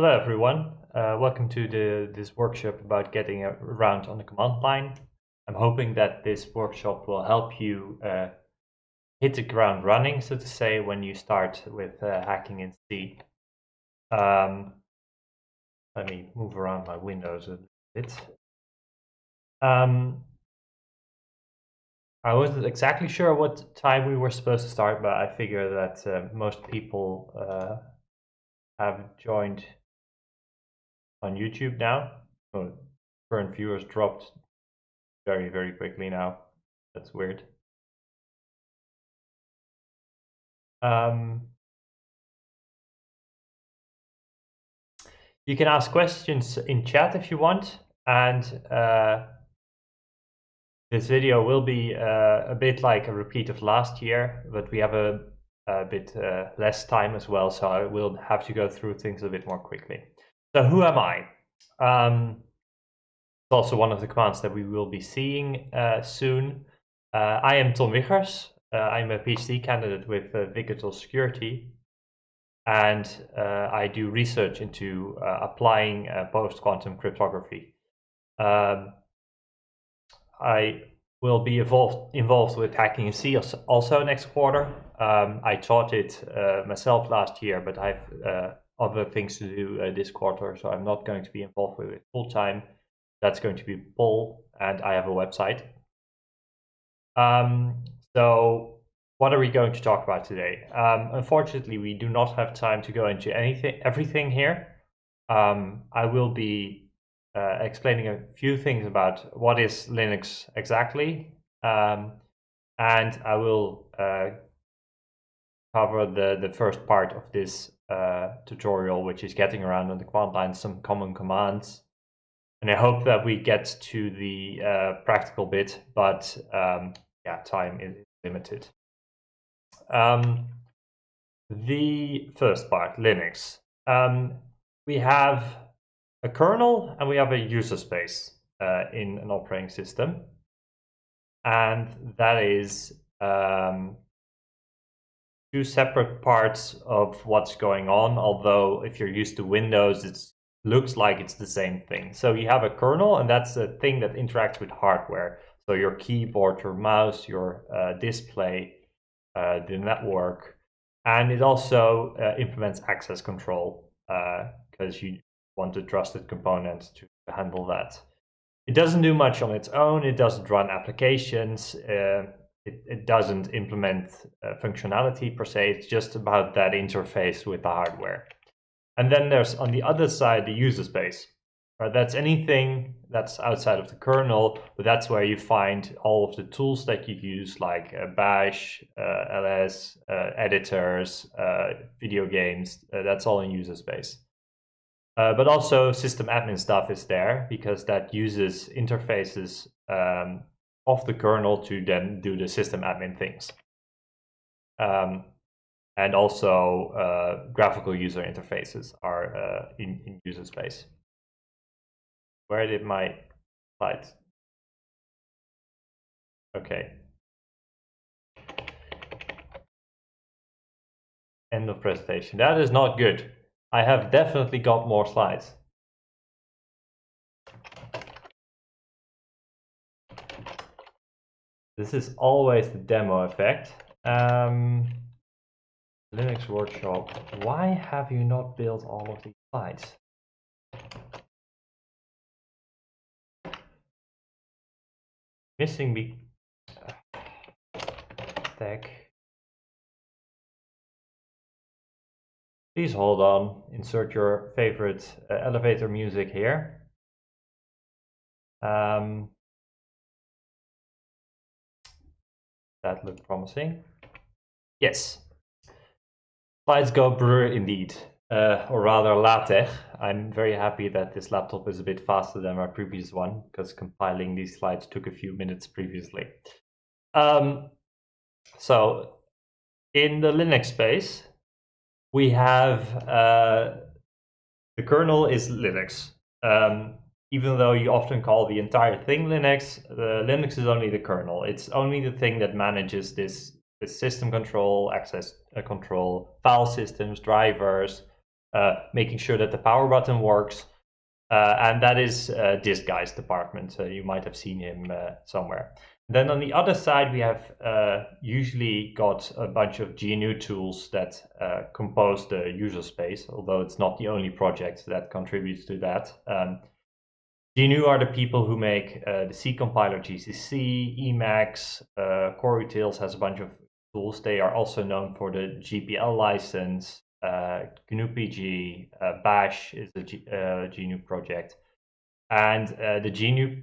Hello everyone, welcome to this workshop about getting around on the command line. I'm hoping that this workshop will help you hit the ground running, so to say, when you start with hacking in C. Let me move around my windows a bit. I wasn't exactly sure what time we were supposed to start, but I figure that most people have joined on YouTube now. Oh, current viewers dropped very, very quickly now. That's weird. You can ask questions in chat if you want, and this video will be a bit like a repeat of last year, but we have a bit less time as well, so I will have to go through things a bit more quickly. So who am I? It's also one of the commands that we will be seeing soon. I am Tom Wiggers. I'm a PhD candidate with Digital Security, and I do research into applying post-quantum cryptography. I will be involved with hacking in C also next quarter. I taught it myself last year, but I have other things to do this quarter, so I'm not going to be involved with it full time. That's going to be Paul, and I have a website. So what are we going to talk about today? Unfortunately, we do not have time to go into everything here. I will be explaining a few things about what is Linux exactly, and I will cover the first part of this tutorial, which is getting around on the command line, some common commands. And I hope that we get to the practical bit, but yeah, time is limited. The first part, Linux. We have a kernel and we have a user space in an operating system. And that is two separate parts of what's going on, although if you're used to Windows, it looks like it's the same thing. So you have a kernel, and that's a thing that interacts with hardware. So your keyboard, your mouse, your display, the network, and it also implements access control because you want a trusted component to handle that. It doesn't do much on its own. It doesn't run applications. It doesn't implement functionality per se. It's just about that interface with the hardware. And then there's on the other side the user space. Right? That's anything that's outside of the kernel, but that's where you find all of the tools that you use, like Bash, LS, editors, video games. That's all in user space. But also system admin stuff is there because that uses interfaces of the kernel to then do the system admin things. And also graphical user interfaces are in user space. Where did my slides? Okay. End of presentation. That is not good. I have definitely got more slides. This is always the demo effect. Linux workshop. Why have you not built all of these slides? Missing me. Tech. Please hold on. Insert your favorite elevator music here. That looked promising. Yes. Slides go brr indeed, or rather LaTeX. I'm very happy that this laptop is a bit faster than my previous one, because compiling these slides took a few minutes previously. So, in the Linux space, we have the kernel is Linux. Even though you often call the entire thing Linux, Linux is only the kernel. It's only the thing that manages this system control, access control, file systems, drivers, making sure that the power button works. And that is this guy's department. You might have seen him somewhere. Then on the other side, we have usually got a bunch of GNU tools that compose the user space, although it's not the only project that contributes to that. GNU are the people who make the C compiler GCC, Emacs, CoreUtils has a bunch of tools. They are also known for the GPL license. GNU-PG, Bash is a GNU project. And the GNU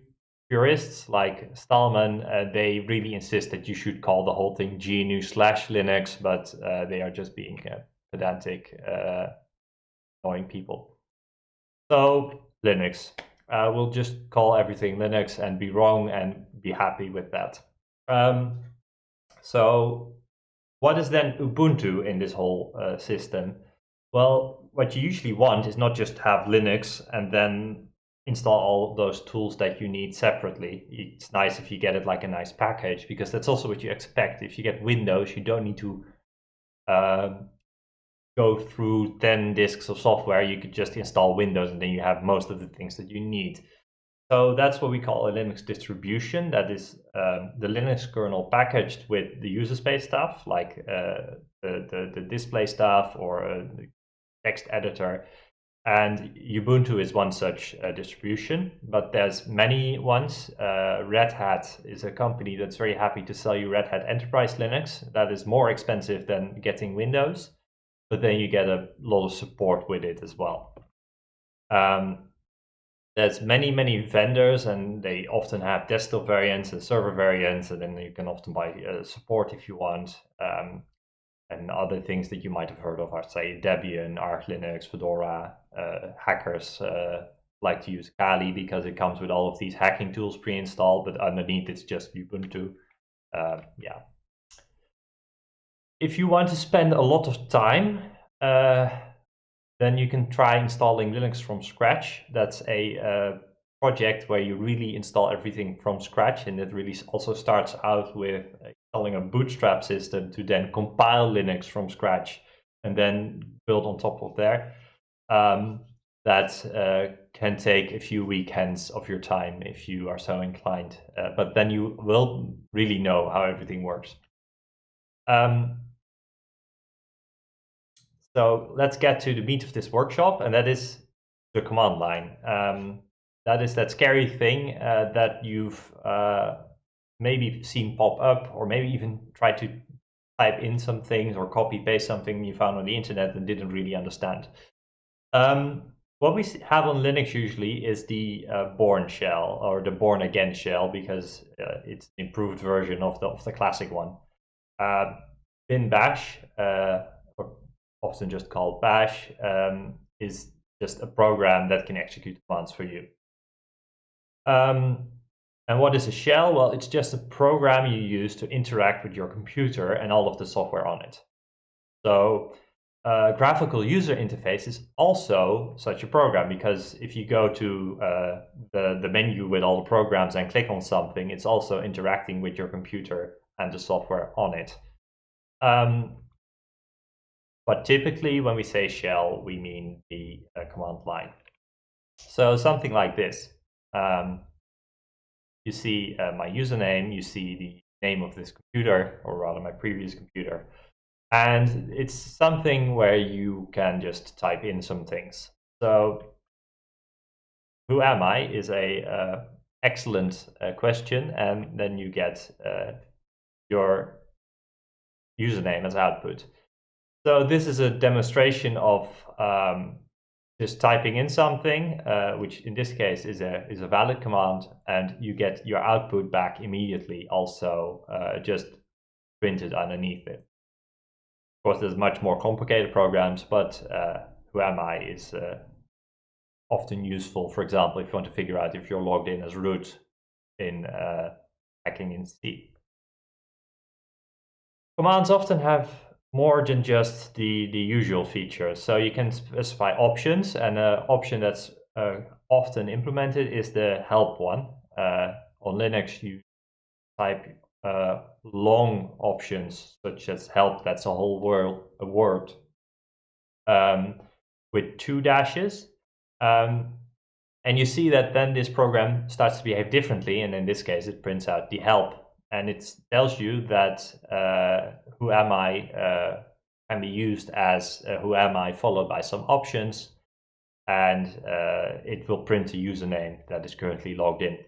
purists like Stallman, they really insist that you should call the whole thing GNU/Linux, but they are just being pedantic, annoying people. So Linux. We'll just call everything Linux and be wrong and be happy with that. So what is then Ubuntu in this whole system? Well, what you usually want is not just have Linux and then install all those tools that you need separately. It's nice if you get it like a nice package, because that's also what you expect. If you get Windows, you don't need to go through 10 disks of software. You could just install Windows and then you have most of the things that you need. So that's what we call a Linux distribution. That is the Linux kernel packaged with the user space stuff, like the display stuff or the text editor. And Ubuntu is one such distribution, but there's many ones. Red Hat is a company that's very happy to sell you Red Hat Enterprise Linux. That is more expensive than getting Windows, but then you get a lot of support with it as well. There's many vendors, and they often have desktop variants and server variants, and then you can often buy support if you want. And other things that you might have heard of are, say, Debian, Arch Linux, Fedora. Hackers like to use Kali because it comes with all of these hacking tools pre-installed, but underneath it's just Ubuntu. Yeah. If you want to spend a lot of time, then you can try installing Linux from scratch. That's a project where you really install everything from scratch, and it really also starts out with installing a bootstrap system to then compile Linux from scratch and then build on top of there. That can take a few weekends of your time if you are so inclined, but then you will really know how everything works. So let's get to the meat of this workshop, and that is the command line. That is that scary thing that you've maybe seen pop up, or maybe even tried to type in some things or copy paste something you found on the internet and didn't really understand. What we have on Linux usually is the Bourne shell, or the Bourne again shell, because it's an improved version of the classic one. Bin bash, or often just called bash, is just a program that can execute commands for you. And what is a shell? Well, it's just a program you use to interact with your computer and all of the software on it. So graphical user interface is also such a program, because if you go to the menu with all the programs and click on something, it's also interacting with your computer and the software on it. But typically when we say shell, we mean the command line. So something like this. You see my username, you see the name of this computer, or rather my previous computer. And it's something where you can just type in some things. So who am I is a excellent question, and then you get your username as output. So this is a demonstration of just typing in something, which in this case is a valid command, and you get your output back immediately, also just printed underneath it. Of course, there's much more complicated programs, but who am I is often useful. For example, if you want to figure out if you're logged in as root in hacking in C. Commands often have more than just the usual features. So you can specify options, and an option that's often implemented is the help one. On Linux, you type long options such as help, that's a whole word. with 2 dashes. And you see that then this program starts to behave differently, and in this case it prints out the help, and it tells you that who am I can be used as who am I followed by some options, and it will print a username that is currently logged in.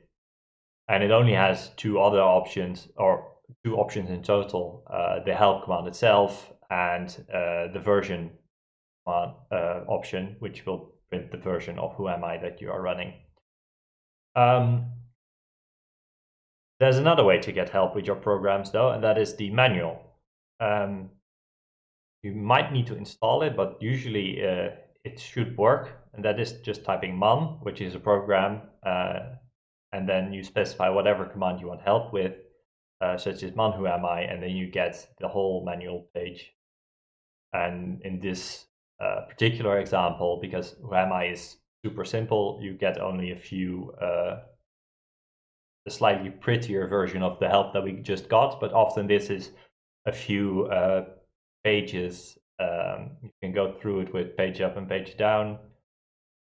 And it only has two other options, or two options in total, the help command itself and the version option, which will print the version of who am I that you are running. There's another way to get help with your programs though, and that is the manual. You might need to install it, but usually it should work, and that is just typing man, which is a program, and then you specify whatever command you want help with, such as man who am I, and then you get the whole manual page. And in this particular example, because who am I is super simple, you get only a slightly prettier version of the help that we just got, but often this is a few pages. You can go through it with page up and page down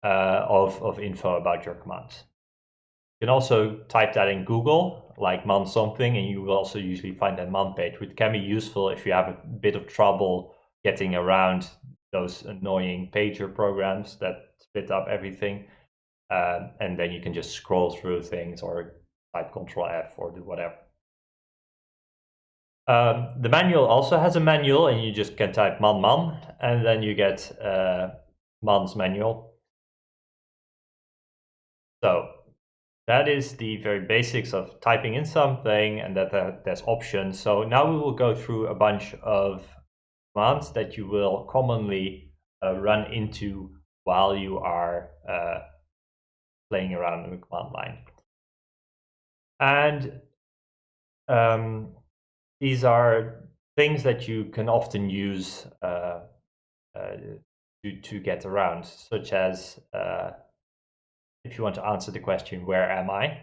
of info about your commands. You can also type that in Google, like man something, and you will also usually find that man page, which can be useful if you have a bit of trouble getting around those annoying pager programs that split up everything. And then you can just scroll through things or type Control F or do whatever. The manual also has a manual, and you just can type man, and then you get man's manual. So that is the very basics of typing in something, and that there's options. So now we will go through a bunch of commands that you will commonly run into while you are playing around in the command line. And these are things that you can often use to get around, such as if you want to answer the question, where am I?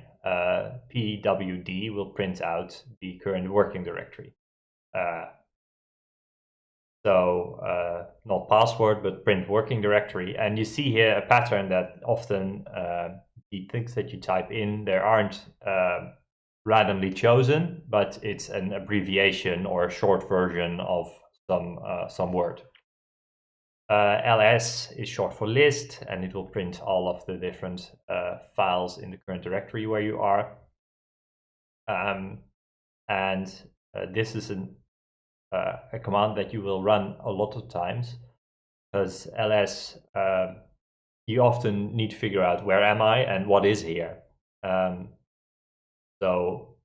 PWD will print out the current working directory. Not password, but print working directory. And you see here a pattern that often the things that you type in, they aren't randomly chosen, but it's an abbreviation or a short version of some word. ls is short for list, and it will print all of the different files in the current directory where you are. This is a command that you will run a lot of times, because ls, you often need to figure out where am I and what is here. So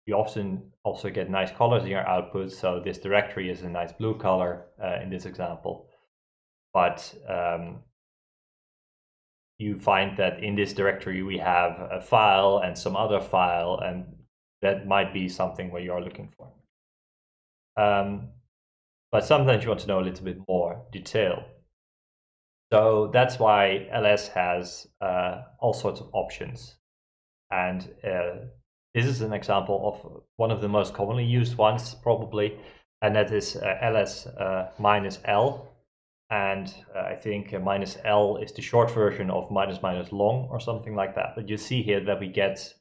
you often also get nice colors in your output. So this directory is a nice blue color in this example. But you find that in this directory we have a file and some other file, and that might be something where you are looking for. But sometimes you want to know a little bit more detail. So that's why ls has all sorts of options. And this is an example of one of the most commonly used ones, probably, and that is ls minus L. And I think minus L is the short version of minus minus long or something like that. But you see here that we get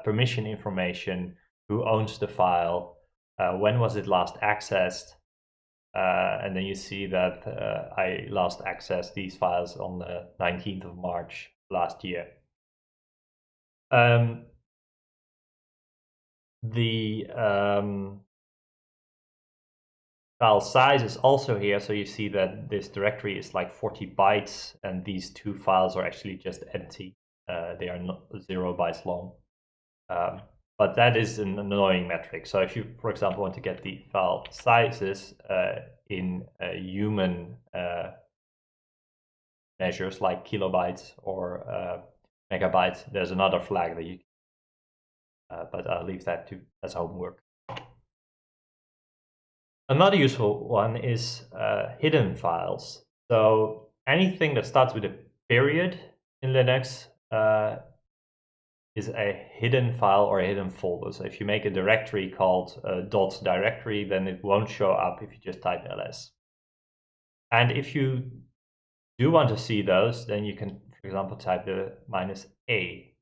permission information, who owns the file, when was it last accessed, and then you see that I last accessed these files on the 19th of March last year. The file size is also here, so you see that this directory is like 40 bytes, and these two files are actually just empty. They are not 0 bytes long. But that is an annoying metric. So if you, for example, want to get the file sizes in human measures like kilobytes or megabytes, there's another flag that you but I'll leave that as homework. Another useful one is hidden files. So anything that starts with a period in Linux is a hidden file or a hidden folder. So if you make a directory called .directory, then it won't show up if you just type ls. And if you do want to see those, then you can, for example, type the -a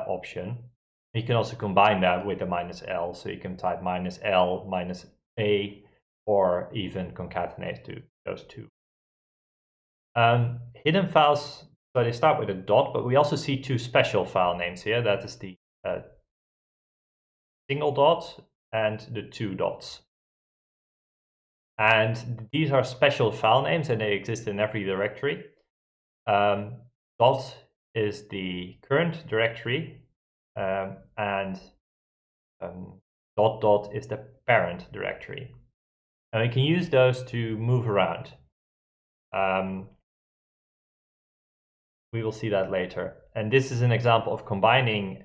option. You can also combine that with the -l, so you can type -l, -a, or even concatenate to those two. Hidden files, so they start with a dot, but we also see two special file names here. That is the single dot and the two dots. And these are special file names and they exist in every directory. Dot is the current directory and dot dot is the parent directory. And we can use those to move around. We will see that later. And this is an example of combining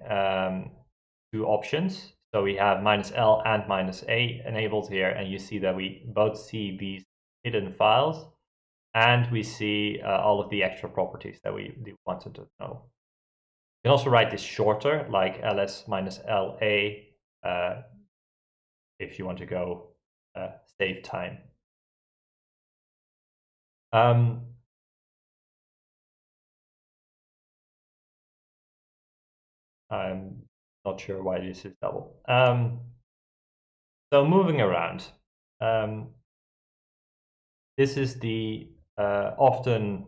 two options. So we have -l and -a enabled here, and you see that we both see these hidden files, and we see all of the extra properties that we wanted to know. You can also write this shorter, like ls-la, if you want to go save time. I'm not sure why this is double. So moving around. This is the often,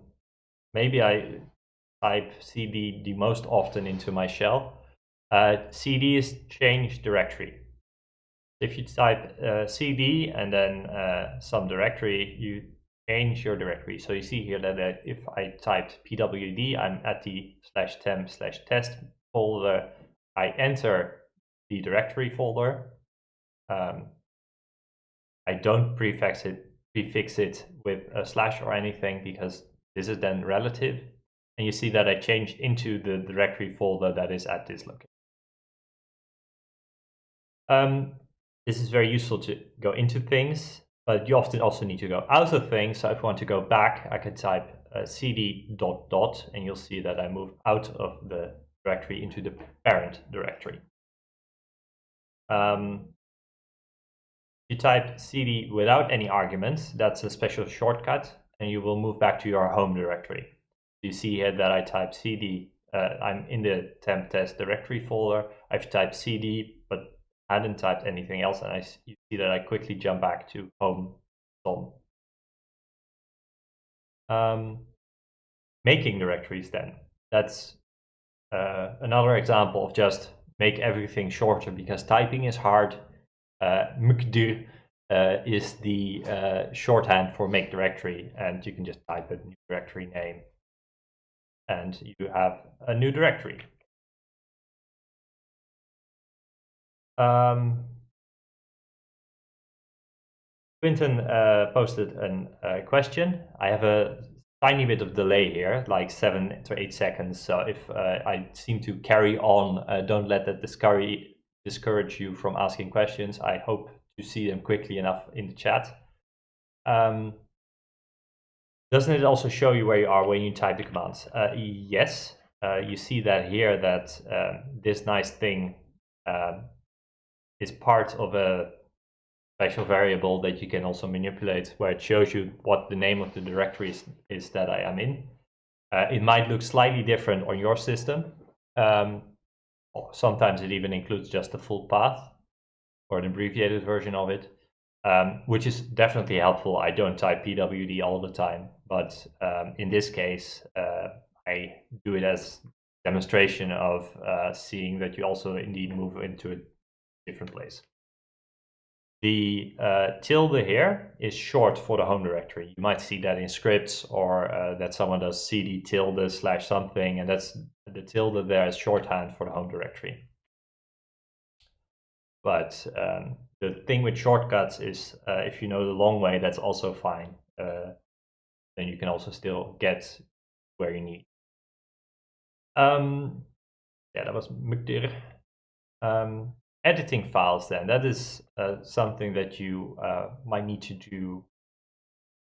maybe I type cd the most often into my shell. Cd is change directory. If you type cd and then some directory, you change your directory. So you see here that if I typed pwd, I'm at the /temp/test folder. I enter the directory folder. I don't prefix it with a slash or anything because this is then relative. And you see that I changed into the directory folder that is at this location. This is very useful to go into things, but you often also need to go out of things. So if I want to go back, I can type cd ... and you'll see that I move out of the directory into the parent directory. You type cd without any arguments, that's a special shortcut, and you will move back to your home directory. You see here that I type cd, I'm in the temp test directory folder, I've typed cd, but hadn't typed anything else, and you see that I quickly jump back to home DOM. Making directories then, that's another example of just make everything shorter because typing is hard. Mkdir is the shorthand for make directory, and you can just type a new directory name and you have a new directory. Quinton posted a question. I have a tiny bit of delay here, like 7 to 8 seconds. So if I seem to carry on, don't let that discourage you from asking questions. I hope to see them quickly enough in the chat. Doesn't it also show you where you are when you type the commands? Yes. You see that here that this nice thing is part of a special variable that you can also manipulate, where it shows you what the name of the directory is that I am in. It might look slightly different on your system. Sometimes it even includes just the full path or an abbreviated version of it, which is definitely helpful. I don't type pwd all the time, but in this case, I do it as demonstration of seeing that you also indeed move into a different place. The tilde here is short for the home directory. You might see that in scripts, or that someone does cd tilde / something, and that's the tilde there is shorthand for the home directory. But the thing with shortcuts is if you know the long way, that's also fine. Then you can also still get where you need. Yeah, that was Mukdir. Editing files then, that is something that you might need to do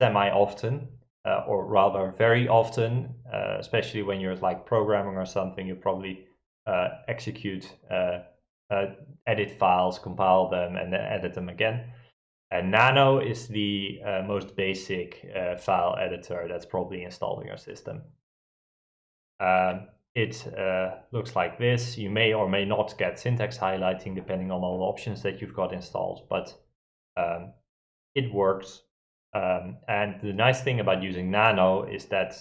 semi-often, or rather very often, especially when you're like programming or something. You probably execute edit files, compile them, and then edit them again. And Nano is the most basic file editor that's probably installed in your system. It looks like this. You may or may not get syntax highlighting depending on all the options that you've got installed, but it works. And the nice thing about using Nano is that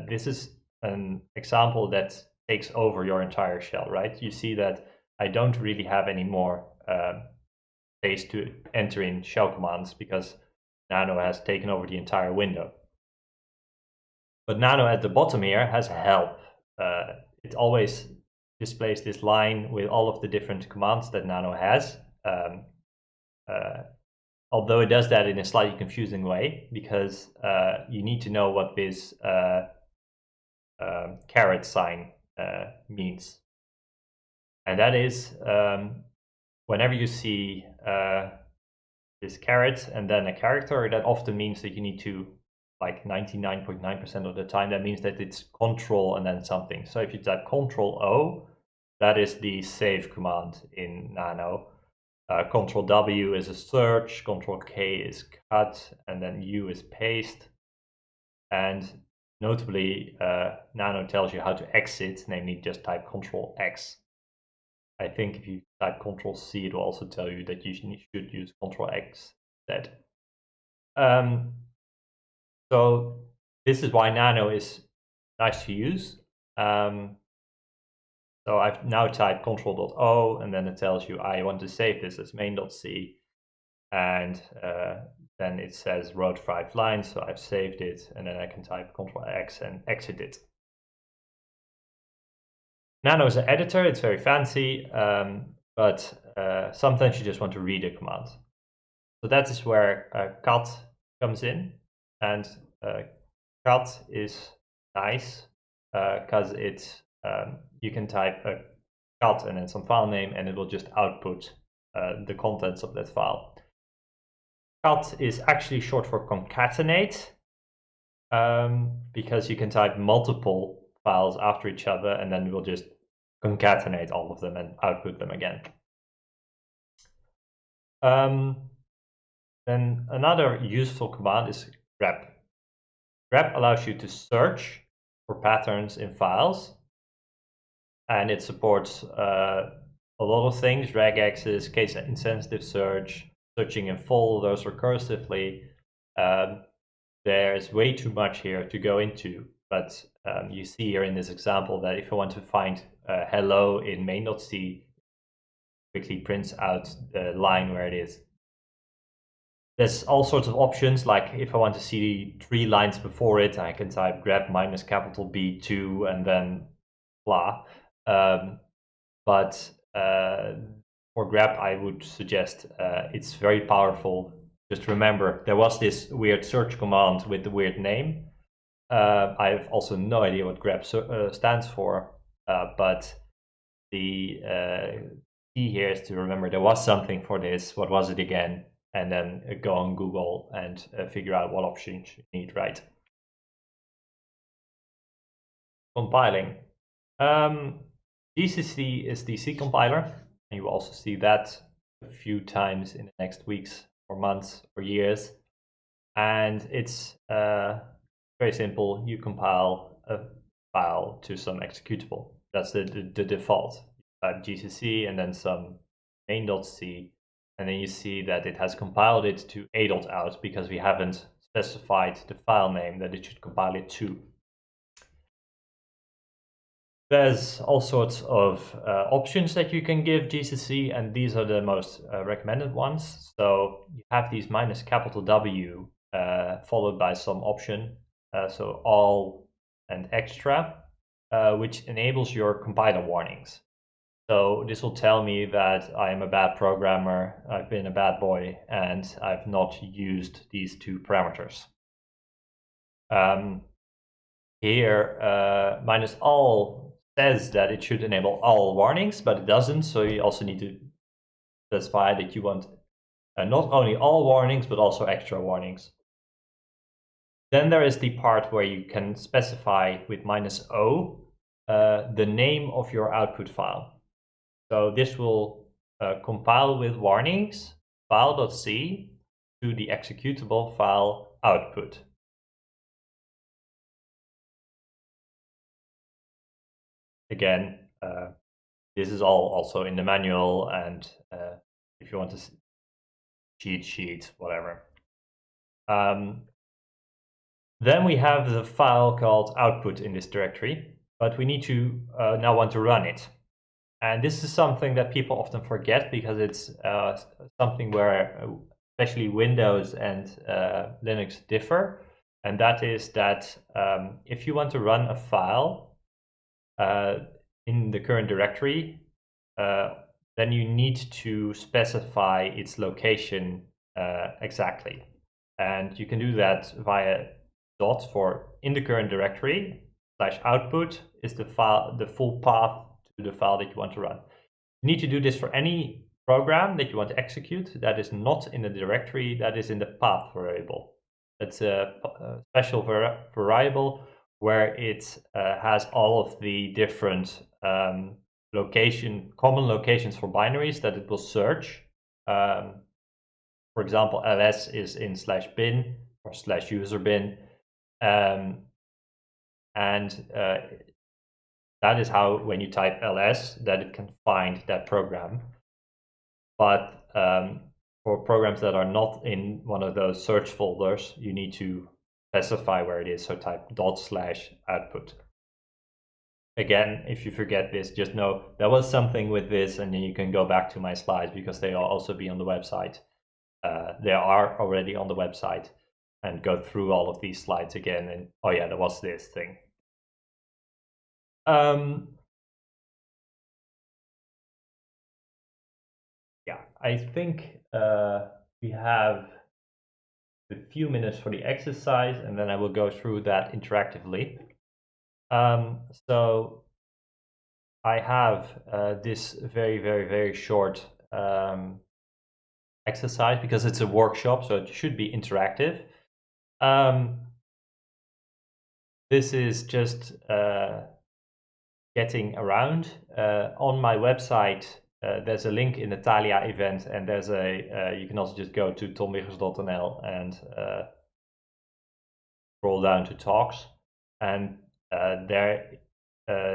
this is an example that takes over your entire shell, right? You see that I don't really have any more space to enter in shell commands because Nano has taken over the entire window. But Nano at the bottom here has help. It always displays this line with all of the different commands that Nano has. Although it does that in a slightly confusing way, because you need to know what this caret sign means. And that is whenever you see this caret and then a character, that often means that you need to, like 99.9% of the time, that means that it's control and then something. So if you type Control O, that is the save command in Nano. Control W is a search, Control K is cut, and then U is paste. And notably, Nano tells you how to exit, namely just type Control X. I think if you type Control C, it will also tell you that you should use Control X instead. So this is why Nano is nice to use. So I've now typed Control.O, and then it tells you I want to save this as main.c, and then it says wrote 5 lines, so I've saved it, and then I can type Control X and exit it. Nano is an editor, it's very fancy, but sometimes you just want to read a command. So that is where cut comes in, and cut is nice because it's you can type a cut and then some file name, and it will just output the contents of that file. Cut is actually short for concatenate, because you can type multiple files after each other, and then we'll just concatenate all of them and output them again. Then another useful command is grep. Grep allows you to search for patterns in files, and it supports a lot of things: regexes, case insensitive search, searching in folders recursively. There's way too much here to go into, but you see here in this example that if I want to find hello in main.c, quickly prints out the line where it is. There's all sorts of options, like if I want to see 3 lines before it, I can type grep minus capital B2 and then blah. But for grep, I would suggest it's very powerful. Just remember, there was this weird search command with the weird name. I have also no idea what grep stands for, but the key here is to remember there was something for this. What was it again? And then go on Google and figure out what options you need, right? Compiling. GCC is the C compiler, and you will also see that a few times in the next weeks or months or years. And it's very simple. You compile a file to some executable. That's the default. You type GCC and then some main.c, and then you see that it has compiled it to a.out because we haven't specified the file name that it should compile it to. There's all sorts of options that you can give GCC, and these are the most recommended ones. So you have these minus capital W followed by some option, so all and extra, which enables your compiler warnings. So this will tell me that I am a bad programmer, I've been a bad boy, and I've not used these 2 parameters. Here, minus all says that it should enable all warnings, but it doesn't, so you also need to specify that you want not only all warnings, but also extra warnings. Then there is the part where you can specify with minus O the name of your output file. So this will compile with warnings, file.c, to the executable file output. Again, this is all also in the manual, and if you want to cheat sheet, whatever. Then we have the file called output in this directory, but we need to now want to run it. And this is something that people often forget because it's something where especially Windows and Linux differ. And that is that if you want to run a file in the current directory, then you need to specify its location exactly. And you can do that via dot for in the current directory / output is the file, the full path to the file that you want to run. You need to do this for any program that you want to execute that is not in the directory that is in the path variable. It's a special variable where it has all of the different common locations for binaries that it will search. For example, ls is in /bin or /user bin. That is how, when you type ls, that it can find that program. But for programs that are not in one of those search folders, you need to specify where it is. So type /output. Again, if you forget this, just know there was something with this, and then you can go back to my slides because they will also be on the website. They are already on the website, and go through all of these slides again. And oh yeah, there was this thing. Yeah, I think we have a few minutes for the exercise, and then I will go through that interactively. So I have this very, very, very short exercise because it's a workshop, so it should be interactive. This is just getting around. On my website, there's a link in the Thalia event, and there's you can also just go to tomwiggers.nl and scroll down to talks, and there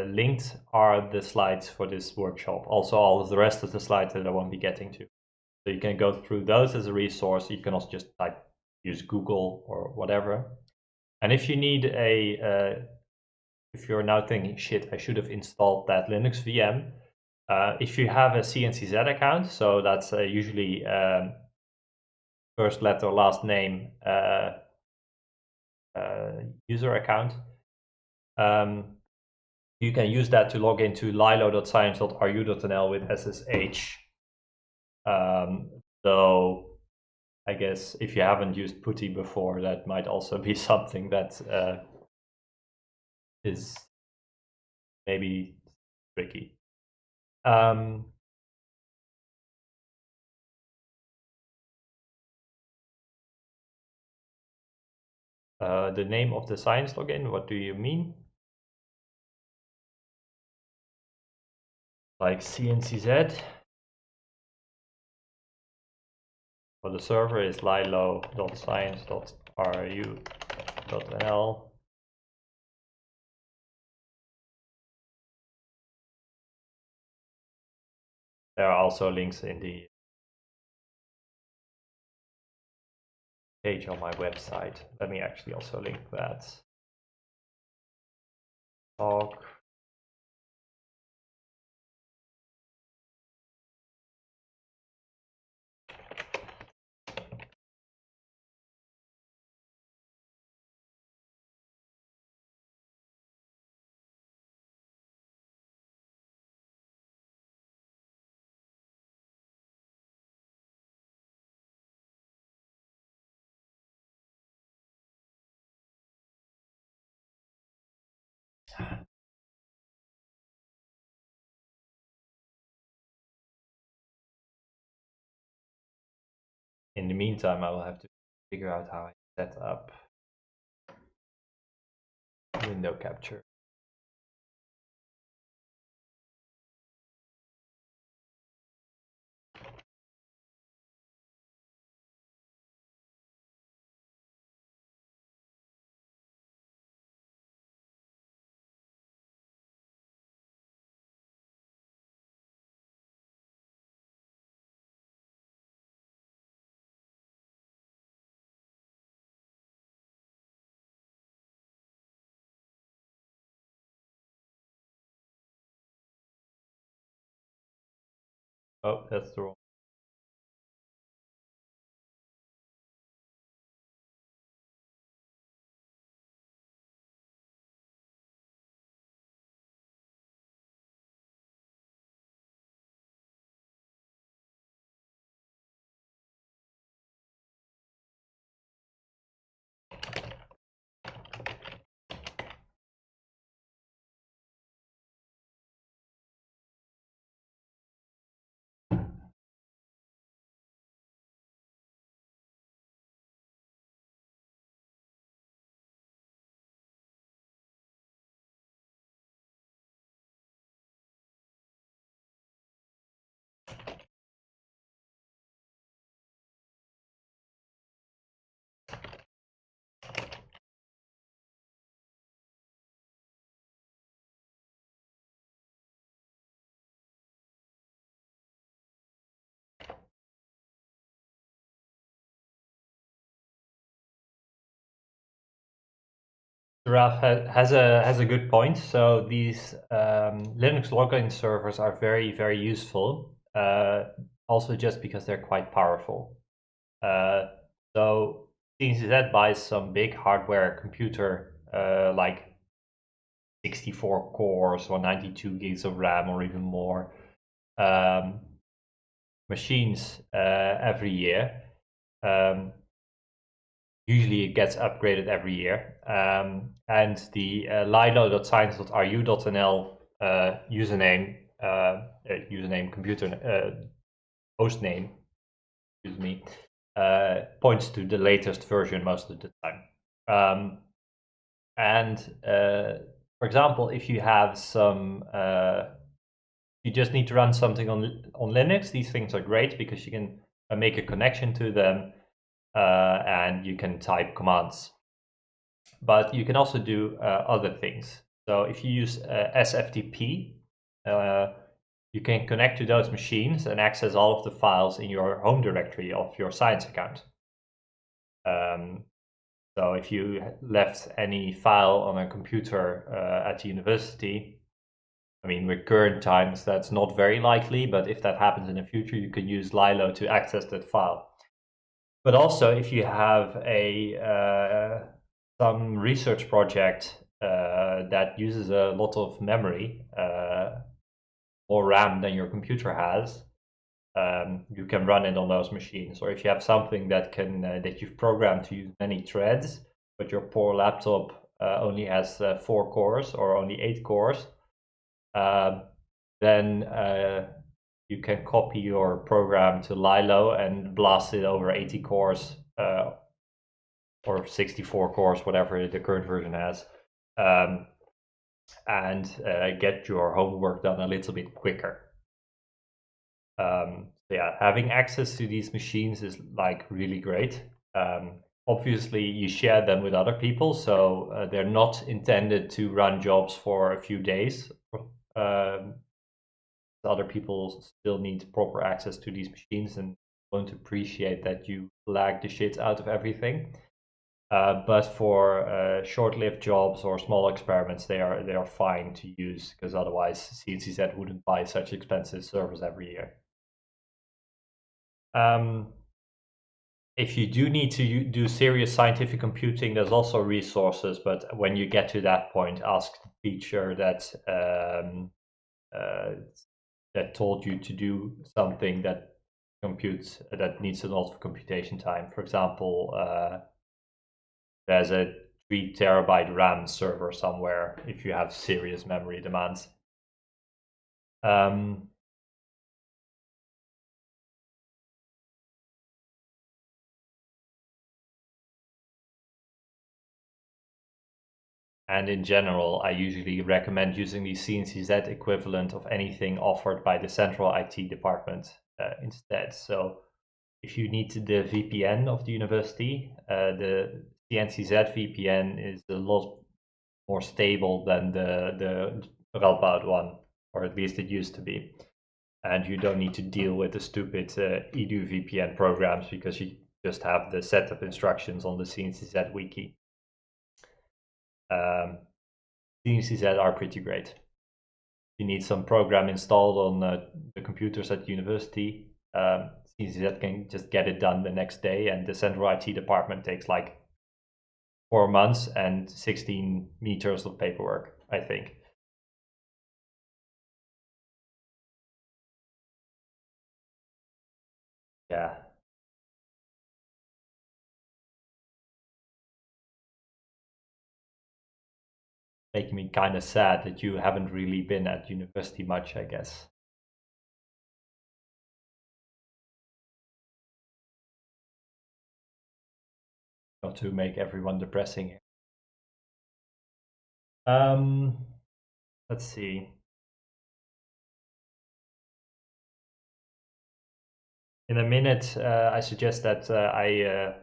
linked are the slides for this workshop. Also, all of the rest of the slides that I won't be getting to. So you can go through those as a resource. You can also just use Google or whatever. And if you need if you're now thinking, shit, I should have installed that Linux VM. If you have a CNCZ account, so that's usually first letter, last name user account, you can use that to log into lilo.science.ru.nl with SSH. So I guess if you haven't used PuTTY before, that might also be something that is maybe tricky. The name of the science login, what do you mean? Like CNCZ? Well, the server is lilo.science.ru.nl. There are also links in the page on my website. Let me actually also link that. Talk. In the meantime, I will have to figure out how I set up window capture. Oh, that's the wrong. Ralph has a good point. So these Linux login servers are very useful. Also, just because they're quite powerful. Uh, so CNCZ buys some big hardware computer, like 64 cores or 92 gigs of RAM or even more um, machines every year. Um, Usually it gets upgraded every year. And the lilo.science.ru.nl username computer host name, excuse me, points to the latest version most of the time. And for example, if you have some, you just need to run something on Linux, these things are great because you can make a connection to them and you can type commands. But you can also do other things. So if you use SFTP, you can connect to those machines and access all of the files in your home directory of your science account. So if you left any file on a computer at the university, I mean, with current times, that's not very likely, but if that happens in the future, you can use Lilo to access that file. But also, if you have some research project that uses a lot of memory, more RAM than your computer has, you can run it on those machines. Or if you have something that can that you've programmed to use many threads, but your poor laptop only has 4 cores or only 8 cores, then you can copy your program to Lilo and blast it over 80 cores or 64 cores, whatever the current version has, um, and get your homework done a little bit quicker. So yeah, having access to these machines is like really great. Obviously, you share them with other people, so they're not intended to run jobs for a few days. Other people still need proper access to these machines and won't appreciate that you lag the shit out of everything. But for short-lived jobs or small experiments, they are fine to use because otherwise CNCZ wouldn't buy such expensive servers every year. If you do need to do serious scientific computing, there's also resources. But when you get to that point, ask the teacher that that told you to do something that computes that needs a lot of computation time. For example, there's a 3 terabyte RAM server somewhere if you have serious memory demands. Um, and in general, I usually recommend using the CNCZ equivalent of anything offered by the central IT department instead. So if you need the VPN of the university, the CNCZ VPN is a lot more stable than the Radboud one, or at least it used to be. And you don't need to deal with the stupid edu VPN programs because you just have the setup instructions on the CNCZ wiki. CNCZ are pretty great. you need some program installed on the computers at university. CZ can just get it done the next day, and the central IT department takes like 4 months and 16 meters of paperwork, I think. Yeah. Making me kind of sad that you haven't really been at university much, I guess. Not to make everyone depressing. Let's see. In a minute, I suggest that I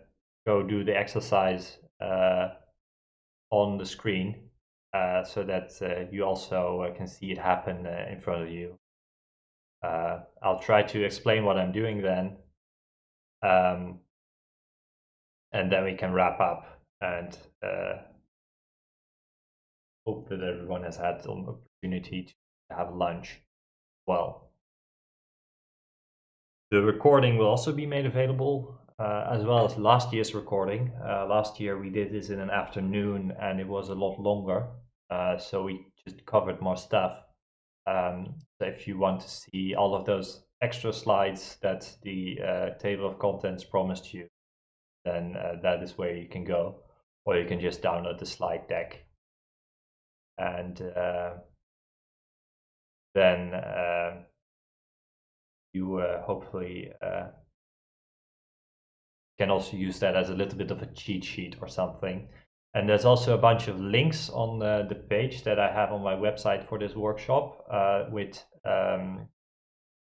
go do the exercise on the screen so that you also can see it happen in front of you. I'll try to explain what I'm doing then. And then we can wrap up and hope that everyone has had an opportunity to have lunch. Well, the recording will also be made available as well as last year's recording. Last year we did this in an afternoon and it was a lot longer, so we just covered more stuff. So if you want to see all of those extra slides that the table of contents promised you, then that is where you can go, or you can just download the slide deck. And then you hopefully can also use that as a little bit of a cheat sheet or something. And there's also a bunch of links on the page that I have on my website for this workshop with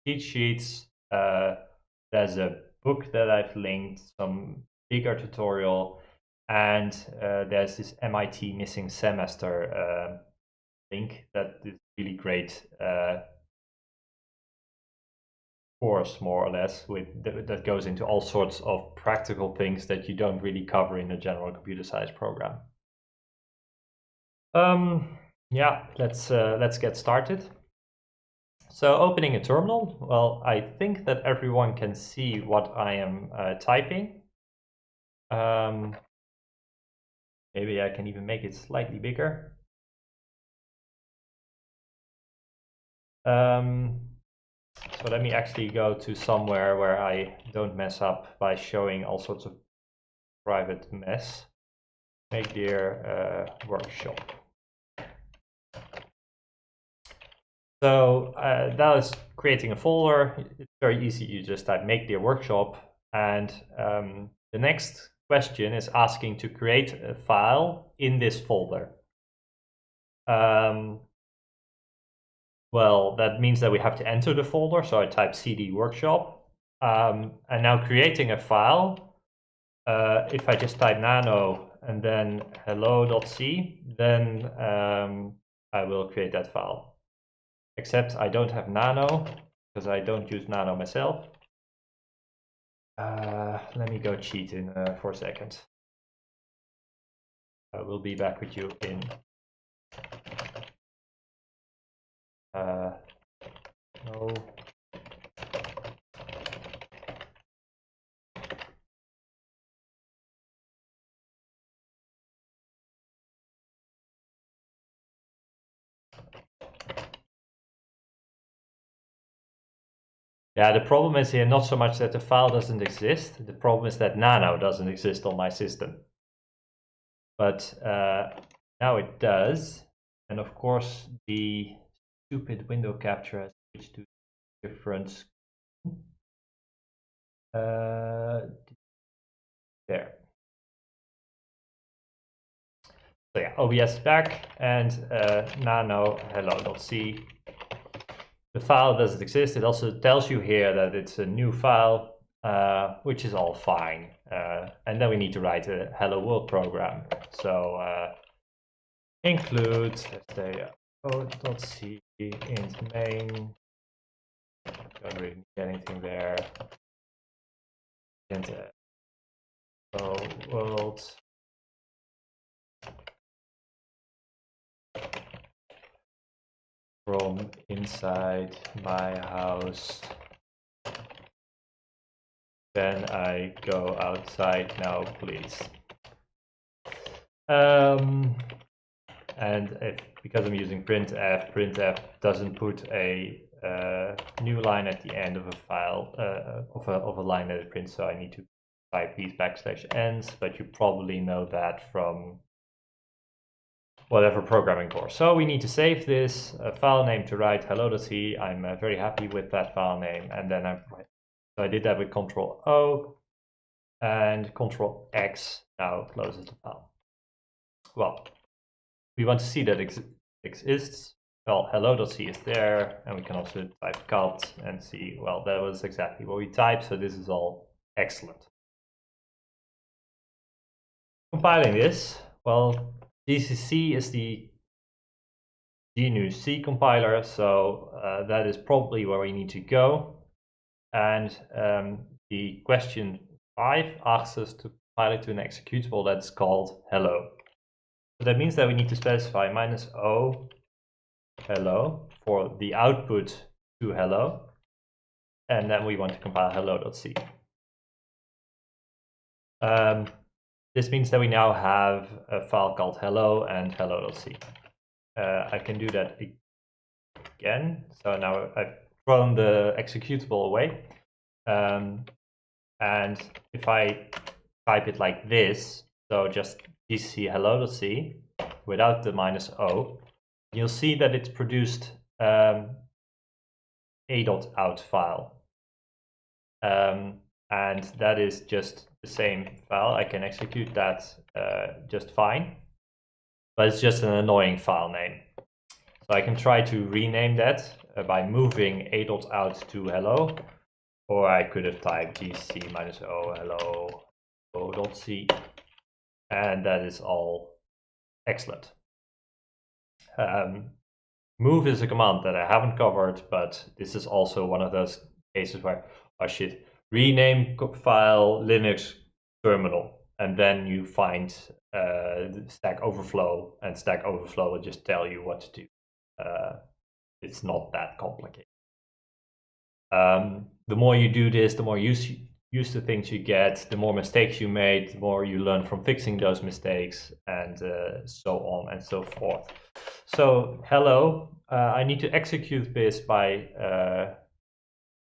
cheat sheets. There's a book that I've linked, some bigger tutorial, and there's this MIT missing semester link that is really great course, more or less, with that goes into all sorts of practical things that you don't really cover in a general computer science program. Yeah, let's get started. So opening a terminal, well, I think that everyone can see what I am typing. Maybe I can even make it slightly bigger. So let me actually go to somewhere where I don't mess up by showing all sorts of private mess. Make their workshop. So that is creating a folder. It's very easy. You just type make their workshop, and the next question is asking to create a file in this folder. Well, that means that we have to enter the folder. So I type cd workshop, and now creating a file. If I just type nano and then hello.c, then I will create that file. Except I don't have nano because I don't use nano myself. Let me go cheat in for a second. I will be back with you in no. Yeah, the problem is here not so much that the file doesn't exist. The problem is that nano doesn't exist on my system. But now it does. And of course, the stupid window capture has switched to different screen. There. So yeah, OBS is back, and nano hello.c. The file doesn't exist. It also tells you here that it's a new file, which is all fine. And then we need to write a hello world program. So include, let's say, code.c int main. Don't really need anything there. And hello world. from inside my house. Then I go outside now, please. And because I'm using printf doesn't put a new line at the end of a file of a line that it prints. So I need to type these \n, but you probably know that from whatever programming course. So we need to save this file name to write hello.c. I'm very happy with that file name, and then so I did that with Control O, and Control X now closes the file. Well, we want to see that it exists. Well, hello.c is there, and we can also type cut and see, well, that was exactly what we typed, so this is all excellent. Compiling this, well, GCC is the GNU C compiler, so that is probably where we need to go. And the question 5 asks us to compile it to an executable that's called hello. So that means that we need to specify -o hello for the output to hello, and then we want to compile hello.c. This means that we now have a file called hello and hello.c. I can do that again. So now I've thrown the executable away. And if I type it like this, so just gcc hello.c without the -o, you'll see that it's produced a.out file. And that is just the same file. I can execute that just fine, but it's just an annoying file name. So I can try to rename that by moving a.out to hello, or I could have typed gcc -o hello.c, and that is all excellent. Move is a command that I haven't covered, but this is also one of those cases where I should rename file Linux terminal, and then you find Stack Overflow, and Stack Overflow will just tell you what to do. It's not that complicated. The more you do this, the more used to things you get, the more mistakes you made, the more you learn from fixing those mistakes, and so on and so forth. So hello, I need to execute this by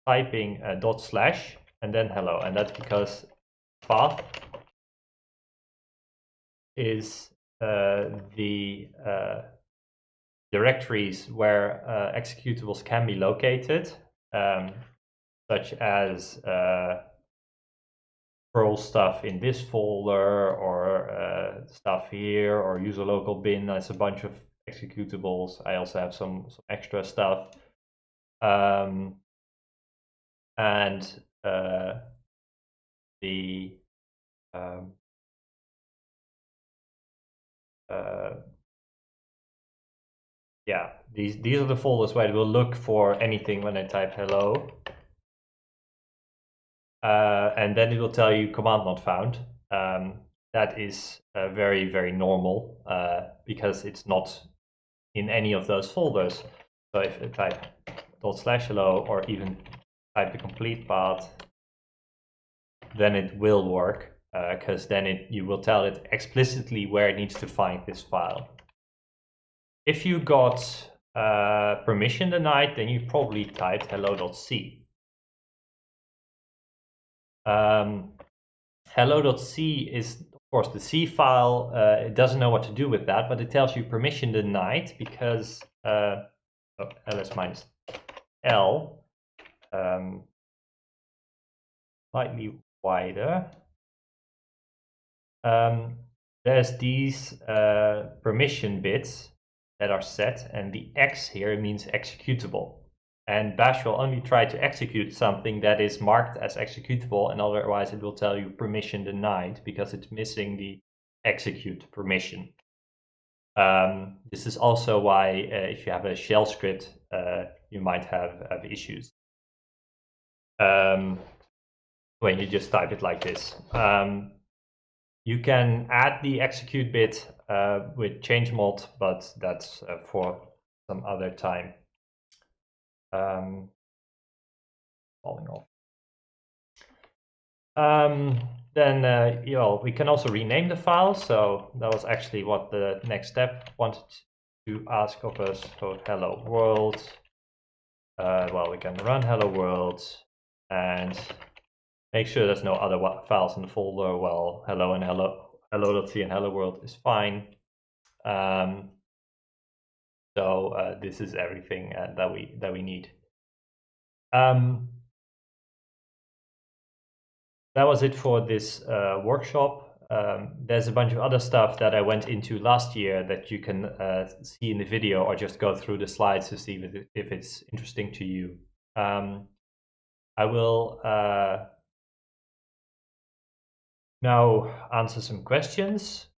typing // and then hello, and that's because path is the directories where executables can be located, such as Perl stuff in this folder, or stuff here, or user local bin. There's a bunch of executables. I also have some extra stuff. Yeah, these are the folders where it will look for anything when I type hello. And then it will tell you command not found. That is very, very normal because it's not in any of those folders. So if I type /hello, or even type the complete path, then it will work, because then you will tell it explicitly where it needs to find this file. If you got permission denied, then you probably typed hello.c. Hello.c is, of course, the C file. It doesn't know what to do with that, but it tells you permission denied because ls-l, slightly wider. There's these permission bits that are set, and the X here means executable. And Bash will only try to execute something that is marked as executable, and otherwise it will tell you permission denied because it's missing the execute permission. This is also why if you have a shell script, you might have issues when you just type it like this. You can add the execute bit with change mod, but that's for some other time. Falling off. Then we can also rename the file. So that was actually what the next step wanted to ask of us. So hello world. Well, we can run hello world and make sure there's no other files in the folder. Well, hello and hello.c and hello world is fine. So this is everything that we need. That was it for this workshop. There's a bunch of other stuff that I went into last year that you can see in the video, or just go through the slides to see if it's interesting to you. I will now answer some questions.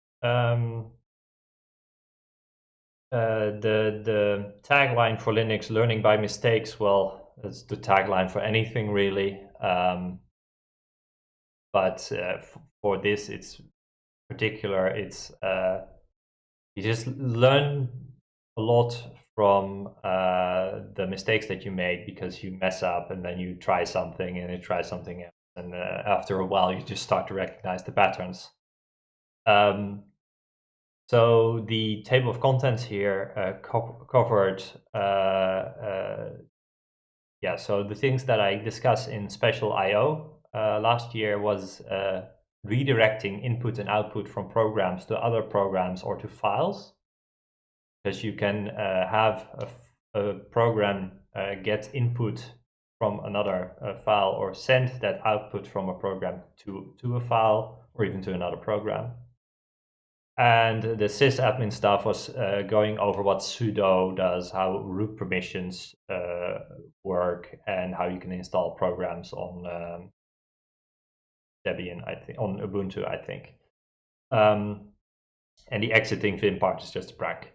The tagline for Linux, learning by mistakes, well, it's the tagline for anything really. But for this, it's particular. It's you just learn a lot from the mistakes that you made, because you mess up and then you try something and you try something else, and after a while you just start to recognize the patterns. So the table of contents here covered so the things that I discussed in special IO last year was redirecting input and output from programs to other programs or to files, because you can have a program get input from another file, or send that output from a program to a file, or even to another program. And the sysadmin stuff was going over what sudo does, how root permissions work, and how you can install programs on Debian, I think, on Ubuntu, I think. And the exiting Vim part is just a prank.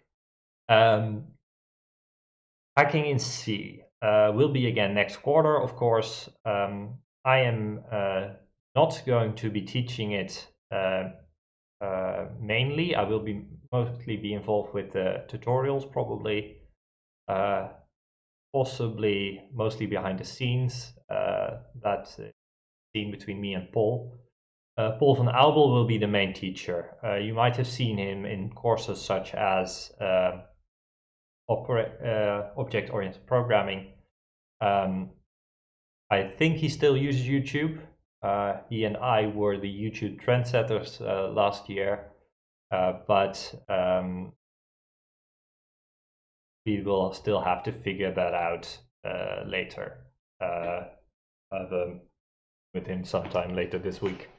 Hacking in C will be again next quarter, of course. I am not going to be teaching it mainly. I will mostly be involved with the tutorials, probably, possibly mostly behind the scenes. That scene between me and Paul. Paul van Albel will be the main teacher. You might have seen him in courses such as object-oriented programming. I think he still uses YouTube. He and I were the YouTube trendsetters last year, but we will still have to figure that out later. With him sometime later this week.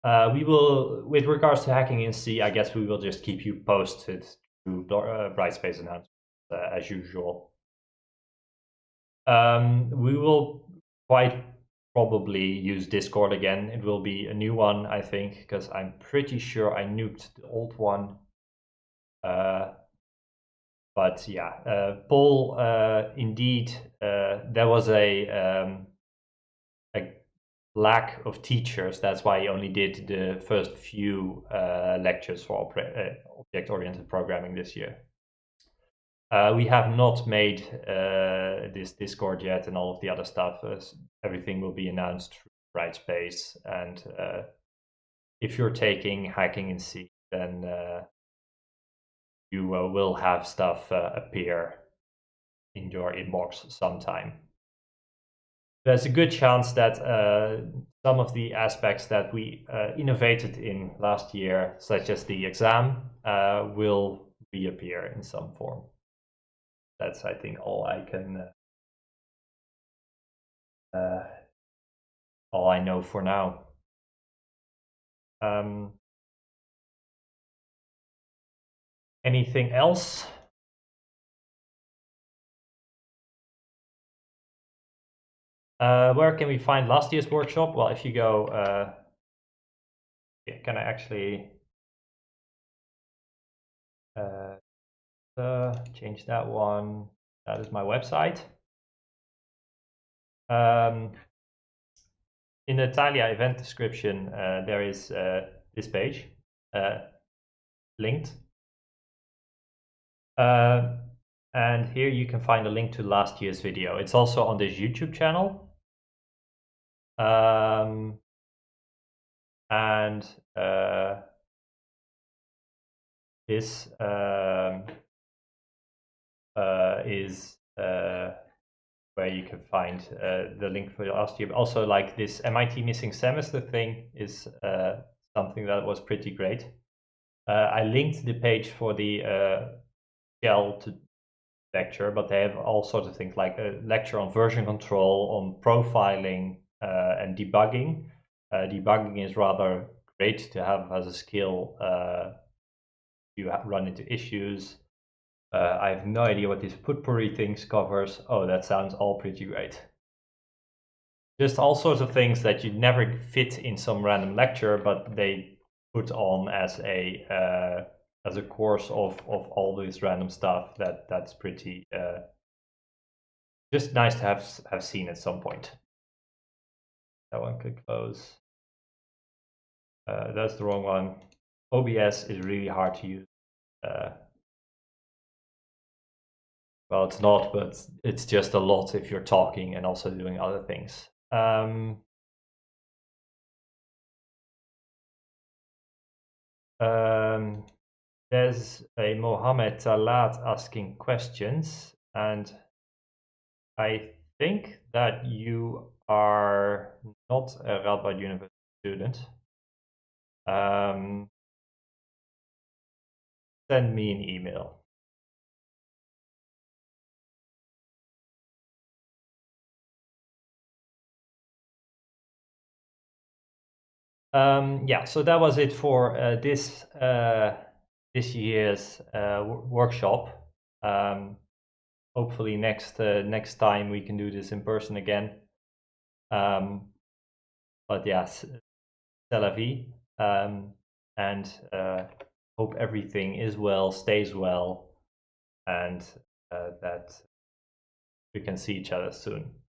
We will, with regards to hacking in C, I guess we will just keep you posted through Brightspace announcements as usual. We will quite probably use Discord again. It will be a new one, I think, because I'm pretty sure I nuked the old one. But yeah, Paul, indeed, there was a lack of teachers. That's why he only did the first few lectures for object-oriented programming this year. We have not made this Discord yet, and all of the other stuff. Everything will be announced through Brightspace. And if you're taking hacking in C, then you will have stuff appear in your inbox sometime. There's a good chance that some of the aspects that we innovated in last year, such as the exam, will reappear in some form. That's, I think, all I can, all I know for now. Anything else? Where can we find last year's workshop? Well, if you go, can I actually change that one? That is my website. In the Thalia event description, there is this page linked. And here you can find a link to last year's video. It's also on this YouTube channel. And this is where you can find the link for last year. Also, like this MIT missing semester thing is something that was pretty great. I linked the page for the Shell to lecture, but they have all sorts of things like a lecture on version control, on profiling, and debugging. Debugging is rather great to have as a skill. You run into issues. I have no idea what this potpourri things covers. Oh, that sounds all pretty great. Just all sorts of things that you never fit in some random lecture, but they put on as a course of all this random stuff. That's pretty just nice to have seen at some point. That one could close. That's the wrong one. OBS is really hard to use. Well, it's not, but it's just a lot if you're talking and also doing other things. There's a Mohammed Talat asking questions, and I think that you are not a Radboud University student. Send me an email. Yeah, so that was it for this year's workshop. Hopefully next time we can do this in person again. But yeah, c'est la vie. And hope everything is well, stays well, and that we can see each other soon.